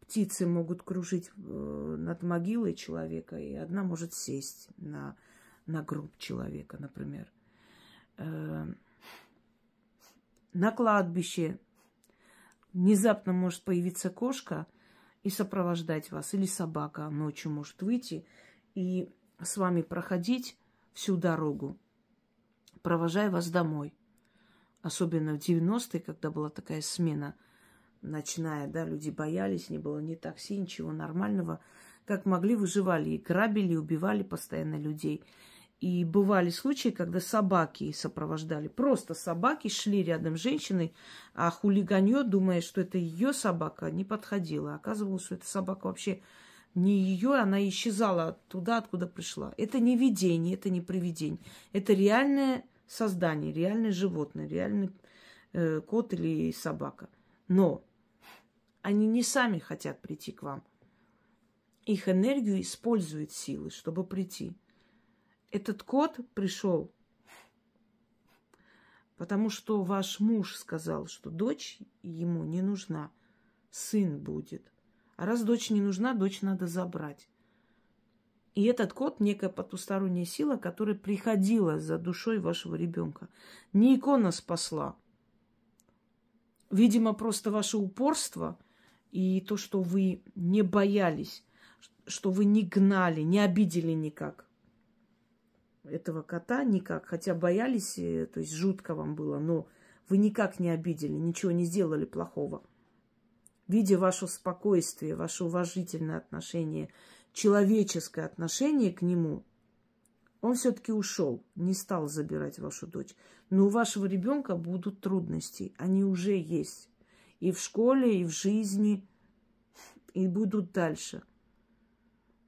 птицы могут кружить над могилой человека, и одна может сесть на гроб человека, например. На кладбище внезапно может появиться кошка и сопровождать вас, или собака ночью может выйти и с вами проходить всю дорогу, провожая вас домой. Особенно в 90-е, когда была такая смена ночная, да, люди боялись, не было ни такси, ничего нормального. Как могли, выживали, и грабили, и убивали постоянно людей. И бывали случаи, когда собаки сопровождали. Просто собаки шли рядом с женщиной, а хулиганье, думая, что это ее собака, не подходила. Оказывалось, что эта собака вообще не ее, она исчезала туда, откуда пришла. Это не видение, это не привидение. Это реальная создание, реальное животное, реальный кот или собака. Но они не сами хотят прийти к вам. Их энергию используют силы, чтобы прийти. Этот кот пришел, потому что ваш муж сказал, что дочь ему не нужна, сын будет. А раз дочь не нужна, дочь надо забрать. И этот кот – некая потусторонняя сила, которая приходила за душой вашего ребенка. Не икона спасла. Видимо, просто ваше упорство и то, что вы не боялись, что вы не гнали, не обидели никак этого кота, никак. Хотя боялись, то есть жутко вам было, но вы никак не обидели, ничего не сделали плохого. Видя ваше спокойствие, ваше уважительное отношение, человеческое отношение к нему, он все-таки ушел, не стал забирать вашу дочь. Но у вашего ребенка будут трудности. Они уже есть. И в школе, и в жизни, и будут дальше.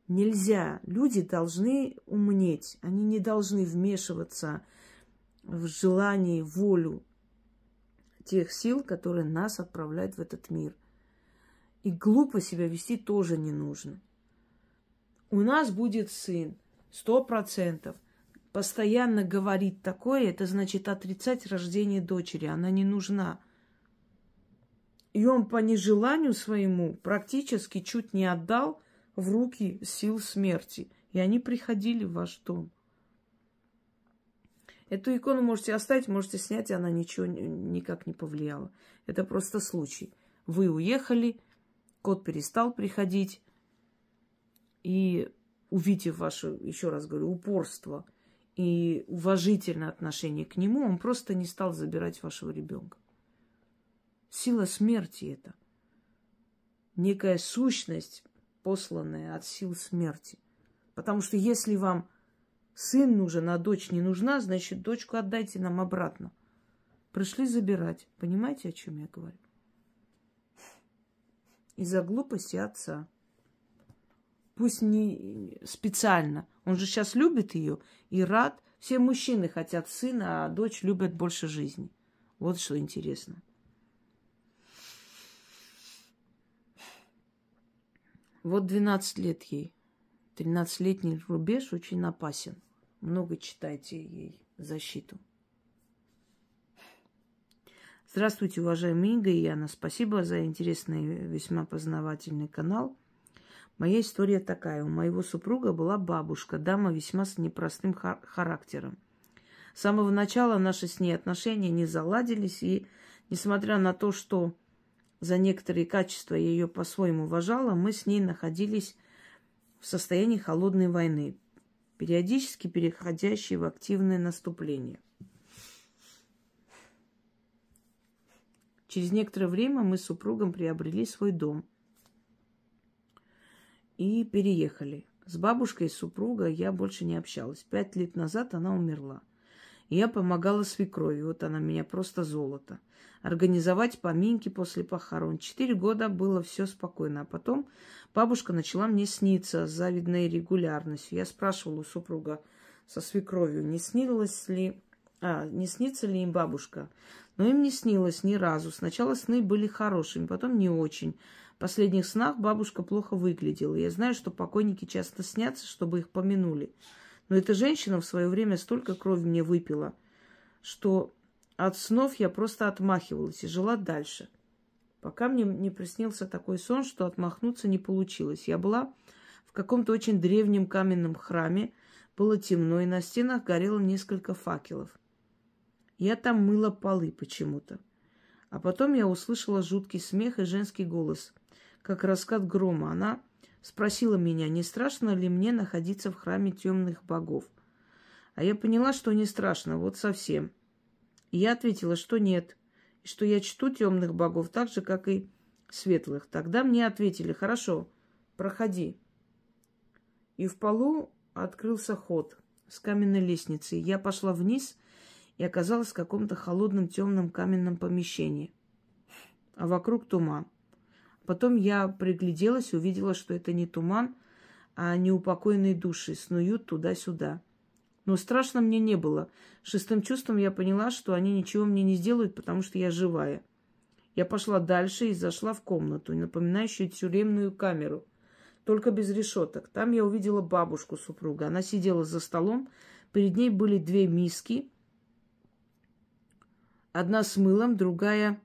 Нельзя. Люди должны умнеть. Они не должны вмешиваться в желание, в волю тех сил, которые нас отправляют в этот мир. И глупо себя вести тоже не нужно. У нас будет сын. 100%. Постоянно говорить такое, это значит отрицать рождение дочери. Она не нужна. И он по нежеланию своему практически чуть не отдал в руки сил смерти. И они приходили в ваш дом. Эту икону можете оставить, можете снять, и она ничего никак не повлияла. Это просто случай. Вы уехали, кот перестал приходить, и увидев ваше, еще раз говорю, упорство и уважительное отношение к нему, он просто не стал забирать вашего ребенка. Сила смерти это. Некая сущность, посланная от сил смерти. Потому что если вам сын нужен, а дочь не нужна, значит, дочку отдайте нам обратно. Пришли забирать. Понимаете, о чем я говорю? Из-за глупости отца. Пусть не специально. Он же сейчас любит ее и рад. Все мужчины хотят сына, а дочь любит больше жизни. Вот что интересно. Вот 12 лет ей. 13-летний рубеж очень опасен. Много читайте ей защиту. Здравствуйте, уважаемые Инга и Яна. Спасибо за интересный, весьма познавательный канал. Моя история такая. У моего супруга была бабушка, дама весьма с непростым характером. С самого начала наши с ней отношения не заладились, и несмотря на то, что за некоторые качества я ее по-своему уважала, мы с ней находились в состоянии холодной войны, периодически переходящей в активное наступление. Через некоторое время мы с супругом приобрели свой дом и переехали. С бабушкой супруга я больше не общалась. 5 лет назад она умерла. И я помогала свекрови, вот она меня просто золото. Организовать поминки после похорон. 4 года было все спокойно. А потом бабушка начала мне сниться с завидной регулярностью. Я спрашивала у супруга со свекровью, не снится ли им бабушка. Но им не снилось ни разу. Сначала сны были хорошими, потом не очень. В последних снах бабушка плохо выглядела. Я знаю, что покойники часто снятся, чтобы их помянули. Но эта женщина в свое время столько крови мне выпила, что от снов я просто отмахивалась и жила дальше. Пока мне не приснился такой сон, что отмахнуться не получилось. Я была в каком-то очень древнем каменном храме. Было темно, и на стенах горело несколько факелов. Я там мыла полы почему-то. А потом я услышала жуткий смех и женский голос, как раскат грома. Она спросила меня, не страшно ли мне находиться в храме темных богов. А я поняла, что не страшно, вот совсем. И я ответила, что нет, и что я чту темных богов так же, как и светлых. Тогда мне ответили, хорошо, проходи. И в полу открылся ход с каменной лестницей. Я пошла вниз и оказалась в каком-то холодном темном каменном помещении. А вокруг туман. Потом я пригляделась и увидела, что это не туман, а неупокоенные души снуют туда-сюда. Но страшно мне не было. Шестым чувством я поняла, что они ничего мне не сделают, потому что я живая. Я пошла дальше и зашла в комнату, напоминающую тюремную камеру, только без решеток. Там я увидела бабушку супруга. Она сидела за столом, перед ней были две миски, одна с мылом, другая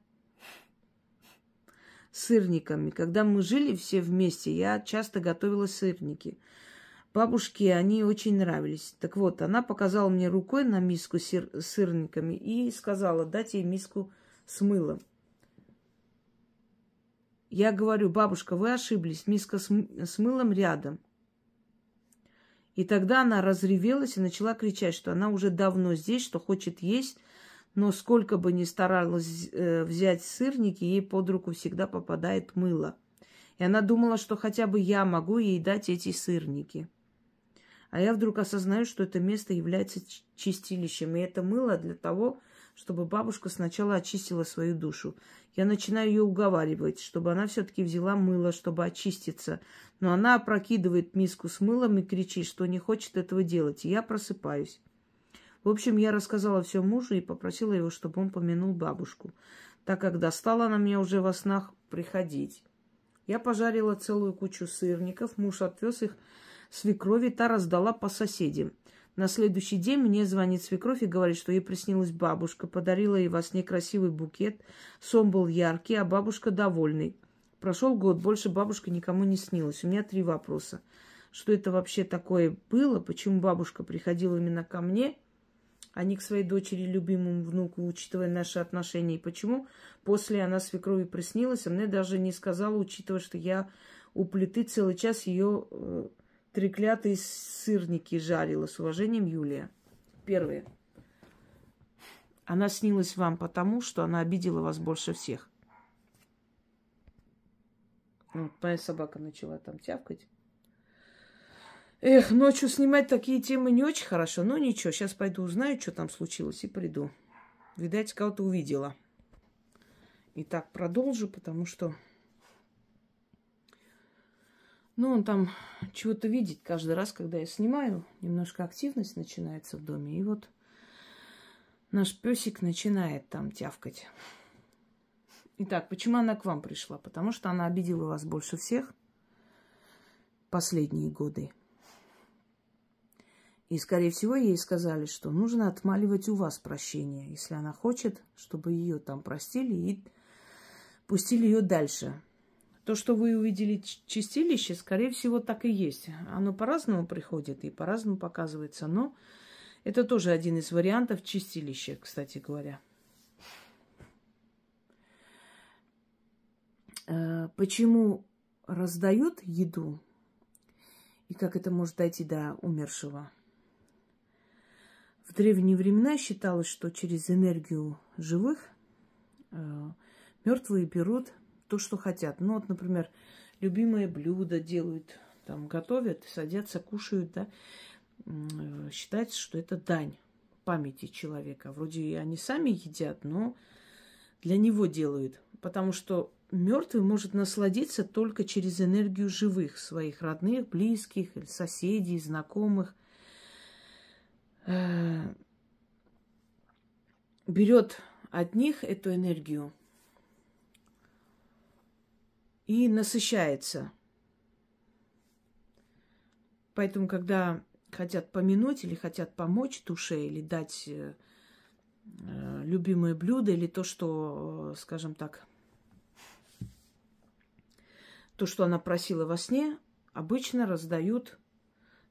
с сырниками. Когда мы жили все вместе, я часто готовила сырники. Бабушке они очень нравились. Так вот, она показала мне рукой на миску с сырниками и сказала, дать ей миску с мылом. Я говорю, бабушка, вы ошиблись, миска с мылом рядом. И тогда она разревелась и начала кричать, что она уже давно здесь, что хочет есть, но сколько бы ни старалась взять сырники, ей под руку всегда попадает мыло. И она думала, что хотя бы я могу ей дать эти сырники. А я вдруг осознаю, что это место является чистилищем. И это мыло для того, чтобы бабушка сначала очистила свою душу. Я начинаю ее уговаривать, чтобы она все-таки взяла мыло, чтобы очиститься. Но она опрокидывает миску с мылом и кричит, что не хочет этого делать. И я просыпаюсь. В общем, я рассказала все мужу и попросила его, чтобы он помянул бабушку, так как достала она меня уже во снах приходить. Я пожарила целую кучу сырников, муж отвез их свекрови, та раздала по соседям. На следующий день мне звонит свекровь и говорит, что ей приснилась бабушка, подарила ей во сне красивый букет, сон был яркий, а бабушка довольный. Прошел год, больше бабушка никому не снилась. У меня 3 вопроса. Что это вообще такое было? Почему бабушка приходила именно ко мне, а не к своей дочери, любимому внуку, учитывая наши отношения? И почему после она свекрови приснилась, а мне даже не сказала, учитывая, что я у плиты целый час ее треклятые сырники жарила. С уважением, Юлия. Первое. Она снилась вам потому, что она обидела вас больше всех. Вот моя собака начала там тявкать. Эх, ночью снимать такие темы не очень хорошо, но ничего. Сейчас пойду узнаю, что там случилось, и приду. Видать, кого-то увидела. Итак, продолжу, потому что... Ну, он там чего-то видит каждый раз, когда я снимаю. Немножко активность начинается в доме. И вот наш песик начинает там тявкать. Итак, почему она к вам пришла? Потому что она обидела вас больше всех последние годы. И, скорее всего, ей сказали, что нужно отмаливать у вас прощение, если она хочет, чтобы ее там простили и пустили ее дальше. То, что вы увидели чистилище, скорее всего, так и есть. Оно по-разному приходит и по-разному показывается. Но это тоже один из вариантов чистилища, кстати говоря. Почему раздают еду и как это может дойти до умершего? В древние времена считалось, что через энергию живых мертвые берут то, что хотят. Ну, вот, например, любимое блюдо делают, там, готовят, садятся, кушают, да. Считается, что это дань памяти человека. Вроде они сами едят, но для него делают. Потому что мертвый может насладиться только через энергию живых, своих родных, близких, соседей, знакомых. Берет от них эту энергию и насыщается. Поэтому, когда хотят помянуть или хотят помочь душе, или дать любимое блюдо, или то, что, скажем так, то, что она просила во сне, обычно раздают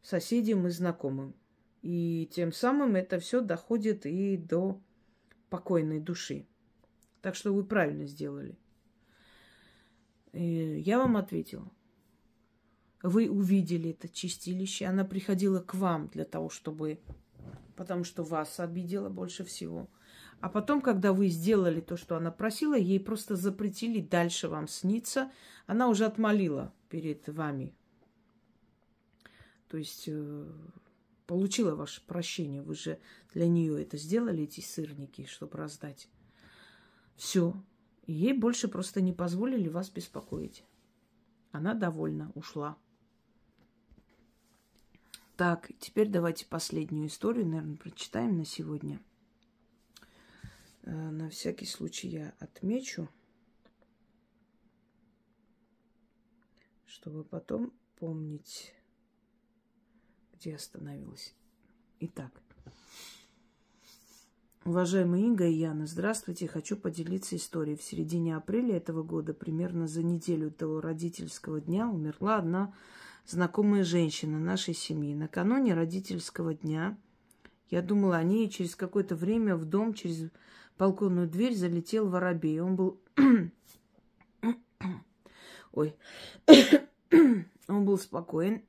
соседям и знакомым. И тем самым это все доходит и до покойной души. Так что вы правильно сделали. И я вам ответила. Вы увидели это чистилище. Она приходила к вам для того, чтобы... Потому что вас обидела больше всего. А потом, когда вы сделали то, что она просила, ей просто запретили дальше вам сниться. Она уже отмолила перед вами. То есть получила ваше прощение. Вы же для нее это сделали, эти сырники, чтобы раздать. Все. И ей больше просто не позволили вас беспокоить. Она довольна, ушла. Так, теперь давайте последнюю историю, наверное, прочитаем на сегодня. На всякий случай я отмечу, чтобы потом помнить, где остановилась. Итак. Уважаемые Инга и Яна, здравствуйте. Хочу поделиться историей. В середине апреля этого года, примерно за неделю до родительского дня, умерла одна знакомая женщина нашей семьи. Накануне родительского дня я думала о ней, и через какое-то время в дом через балконную дверь залетел воробей. Он был... Ой. Он был спокоен.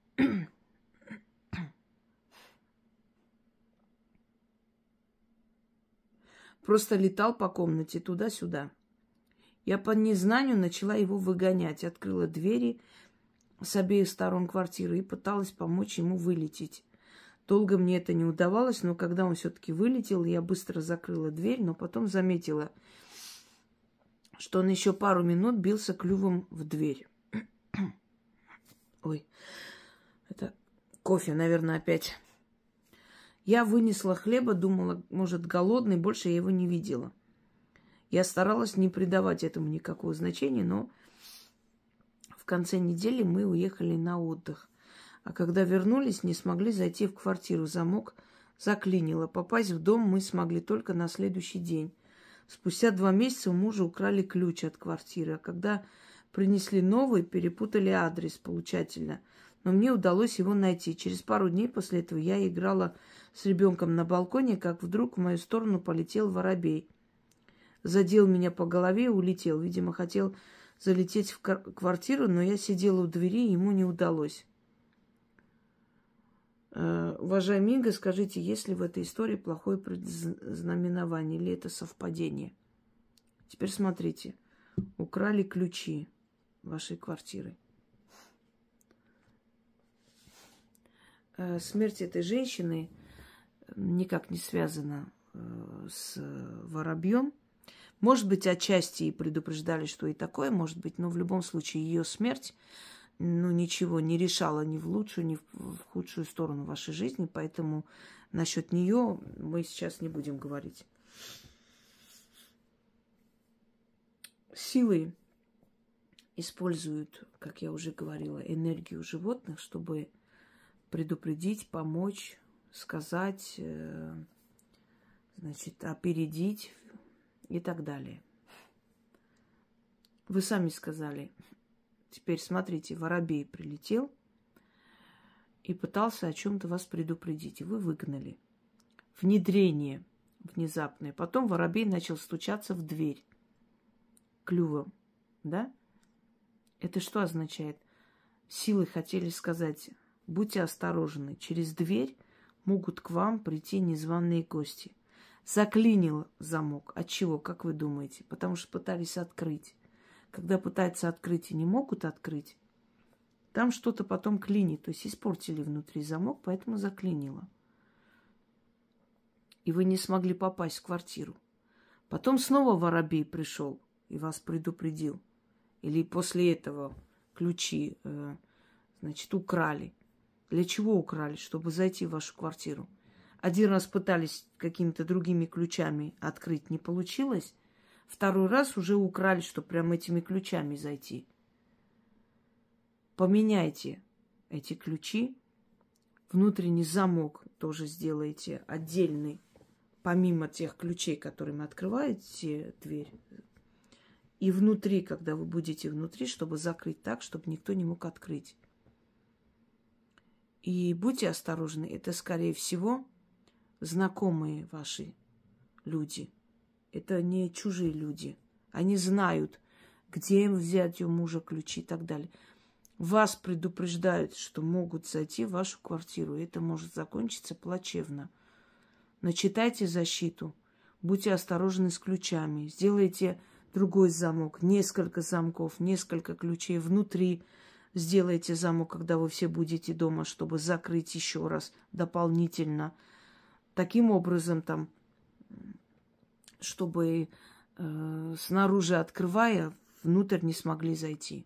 Просто летал по комнате туда-сюда. Я по незнанию начала его выгонять. Открыла двери с обеих сторон квартиры и пыталась помочь ему вылететь. Долго мне это не удавалось, но когда он все-таки вылетел, я быстро закрыла дверь, но потом заметила, что он еще пару минут бился клювом в дверь. Ой, это кофе, наверное, опять. Я вынесла хлеба, думала, может, голодный, больше я его не видела. Я старалась не придавать этому никакого значения, но в конце недели мы уехали на отдых. А когда вернулись, не смогли зайти в квартиру. Замок заклинило. Попасть в дом мы смогли только на следующий день. Спустя 2 месяца у мужа украли ключ от квартиры. А когда принесли новый, перепутали адрес получателя. Но мне удалось его найти. Через пару дней после этого я играла с ребенком на балконе, как вдруг в мою сторону полетел воробей. Задел меня по голове и улетел. Видимо, хотел залететь в квартиру, но я сидела у двери, и ему не удалось. Уважаемый Инга, скажите, есть ли в этой истории плохое предзнаменование, или это совпадение? Теперь смотрите. Украли ключи вашей квартиры. Смерть этой женщины никак не связана с воробьем. Может быть, отчасти и предупреждали, что и такое может быть, но в любом случае ее смерть, ничего не решала ни в лучшую, ни в худшую сторону вашей жизни, поэтому насчет нее мы сейчас не будем говорить. Силы используют, как я уже говорила, энергию животных, чтобы предупредить, помочь, сказать, опередить и так далее. Вы сами сказали. Теперь смотрите, воробей прилетел и пытался о чем-то вас предупредить, и вы выгнали. Внедрение внезапное. Потом воробей начал стучаться в дверь клювом, да? Это что означает? Силы хотели сказать: будьте осторожны, через дверь могут к вам прийти незваные гости. Заклинил замок. От чего, как вы думаете? Потому что пытались открыть. Когда пытаются открыть и не могут открыть, там что-то потом клинит. То есть испортили внутри замок, поэтому заклинило. И вы не смогли попасть в квартиру. Потом снова воробей пришел и вас предупредил. Или после этого ключи, украли. Для чего украли? Чтобы зайти в вашу квартиру. Один раз пытались какими-то другими ключами открыть, не получилось. Второй раз уже украли, чтобы прям этими ключами зайти. Поменяйте эти ключи. Внутренний замок тоже сделайте отдельный, помимо тех ключей, которыми открываете дверь. И внутри, когда вы будете внутри, чтобы закрыть так, чтобы никто не мог открыть. И будьте осторожны, это, скорее всего, знакомые ваши люди. Это не чужие люди. Они знают, где им взять у мужа ключи и так далее. Вас предупреждают, что могут зайти в вашу квартиру. И это может закончиться плачевно. Начитайте защиту. Будьте осторожны с ключами. Сделайте другой замок. Несколько замков, несколько ключей внутри. Сделайте замок, когда вы все будете дома, чтобы закрыть еще раз дополнительно. Таким образом, чтобы снаружи открывая, внутрь не смогли зайти.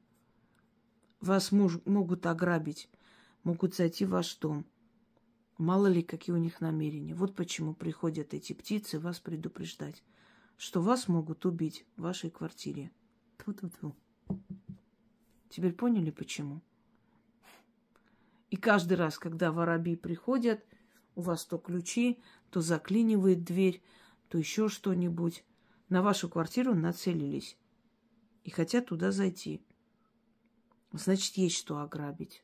Вас могут ограбить, могут зайти в ваш дом. Мало ли, какие у них намерения. Вот почему приходят эти птицы вас предупреждать, что вас могут убить в вашей квартире. Тьфу-тьфу-тьфу. Теперь поняли, почему? И каждый раз, когда воробьи приходят, у вас то ключи, то заклинивает дверь, то еще что-нибудь. На вашу квартиру нацелились и хотят туда зайти. Значит, есть что ограбить.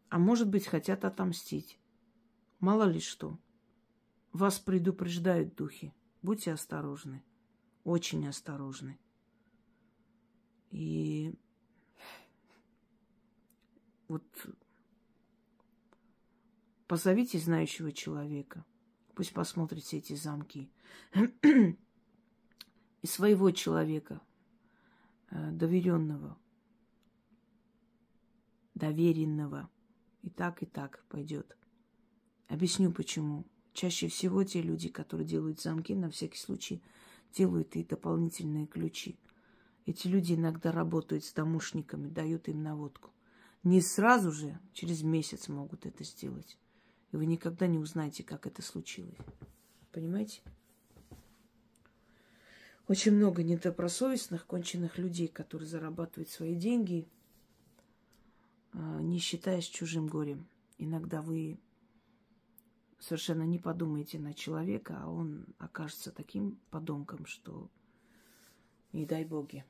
А может быть, хотят отомстить. Мало ли что. Вас предупреждают духи. Будьте осторожны. Очень осторожны. И вот позовите знающего человека. Пусть посмотрит все эти замки. И своего человека, доверенного, доверенного. И так пойдет. Объясню, почему. Чаще всего те люди, которые делают замки, на всякий случай делают и дополнительные ключи. Эти люди иногда работают с домушниками, дают им наводку. Не сразу же, через месяц могут это сделать. И вы никогда не узнаете, как это случилось. Понимаете? Очень много недобросовестных, конченых людей, которые зарабатывают свои деньги, не считаясь чужим горем. Иногда вы совершенно не подумаете на человека, а он окажется таким подонком, что не дай боги.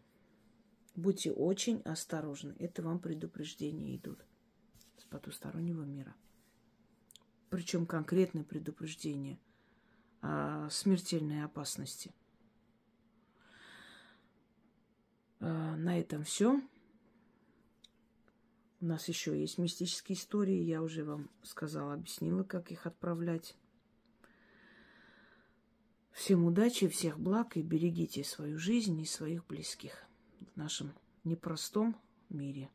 Будьте очень осторожны. Это вам предупреждения идут с потустороннего мира. Причем конкретное предупреждение о смертельной опасности. На этом все. У нас еще есть мистические истории. Я уже вам сказала, объяснила, как их отправлять. Всем удачи, всех благ и берегите свою жизнь и своих близких в нашем непростом мире.